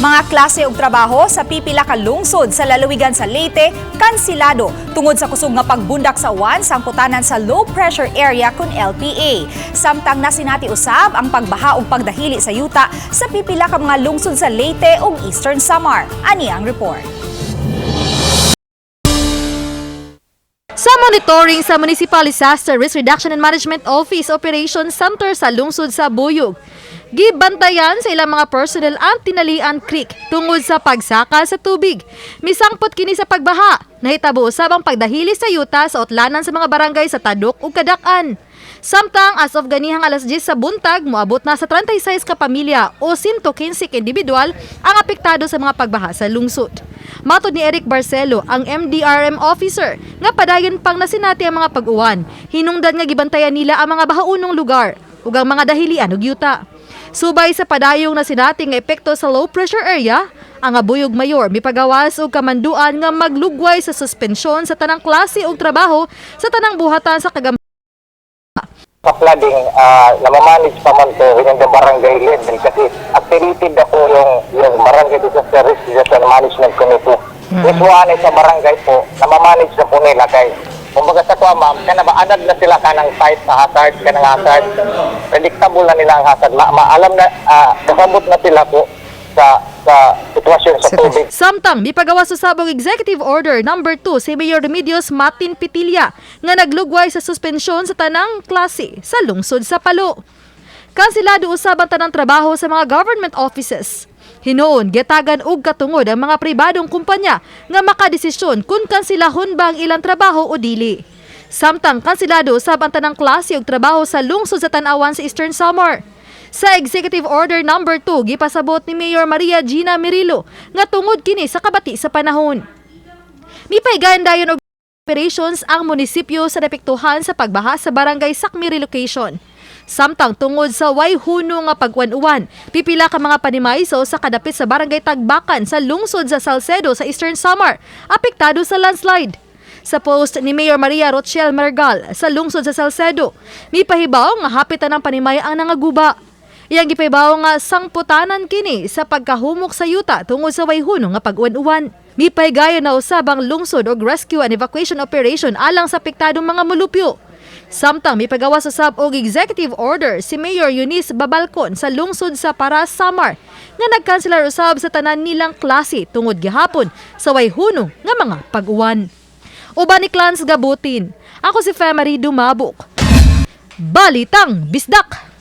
Mga klase ug trabaho sa pipila ka lungsod sa lalawigan sa Leyte kansilado tungod sa kusog nga pagbundak sa uwan sang putanan sa low pressure area kun LPA. Samtang nasinati usab ang pagbaha ug pagdahili sa yuta sa pipila ka mga lungsod sa Leyte ug Eastern Samar. Ani ang report. Sa monitoring sa Municipal Disaster Risk Reduction and Management Office Operations Center sa lungsod sa Buyog, gibantayan sa ilang mga personnel ang Tinalian Creek tungod sa pagsaka sa tubig. Misangpot kini sa pagbaha. Nahitabo usab ang pagdahili sa yuta sa utlanan sa mga barangay sa Tadok ug Kadak-an. Samtang as of ganihang alas 10 sa buntag, moabot na sa 36 ka pamilya o 115 ka individual ang apektado sa mga pagbaha sa lungsod. Matod ni Eric Barcelo, ang MDRM officer, nga padayon pang nasinati ang mga pag-uwan. Hinungdan nga gibantayan nila ang mga bahaunong lugar ug ang mga dahilian ug yuta. Subay sa padayong nasinati nga epekto sa low pressure area, ang Buyog Mayor mipagawas og kamanduan nga maglugway sa suspensyon sa tanang klase ug trabaho sa tanang buhatan sa sa flooding, namamanage pa man po in the barangay level kasi activated na po yung Barangay Disaster Risk Reduction Management Committee. Usually sa barangay po, namamanage na po nila kay kumbaga sa tuwa ma'am, kaya maanad na sila kanang site sa hazard, kanang hazard, predictable na nila ang hazard, maalam na, kasabot na sila po sa sitwasyon sa tubig. Samtang mipagawas sa sabong Executive Order No. 2 si Mayor Remedios Martin Pitilla nga naglugway sa suspensyon sa tanang klase sa lungsod sa Palo. Kansilado usab ang tanang trabaho sa mga government offices. Hinuon gitagan og katungod ang mga pribadong kumpanya nga makadesisyon kung kansilahon ba ang ilang trabaho o dili. Samtang kansilado usab ang tanang klase og trabaho sa lungsod sa Tan-awan sa Eastern Samar. Sa Executive Order No. 2, gipasabot ni Mayor Maria Gina Mirillo nga tungod kini sa kabati sa panahon. Mipaygayan dayon og operations ang munisipyo sa napektuhan sa pagbaha sa Barangay Sakmi Relocation. Samtang tungod sa way huno nga pagwan-uwan, pipila ka mga panimaiso sa kadapit sa Barangay Tagbakan sa lungsod sa Salcedo sa Eastern Samar, apektado sa landslide. Sa post ni Mayor Maria Rochelle Mergal sa lungsod sa Salcedo, mipahibaw nga hapitan ng panimay ang nangaguba. Iyang gipahibaw nga sangputanan kini sa pagkahumok sa yuta tungod sa way huno nga pag-uwan-uwan. Mipaygayon na usab ang lungsod og rescue and evacuation operation alang sa apektadong mga mulupyo. Samtang mipagawas usab og executive order si Mayor Eunice Babalcon sa lungsod sa Paras, Samar nga nagkanselar usab sa tanan nilang klase tungod gihapon sa way huno nga mga pag-uwan. Uban ni Clans Gabutin, ako si Femari Dumabok. Balitang Bisdak!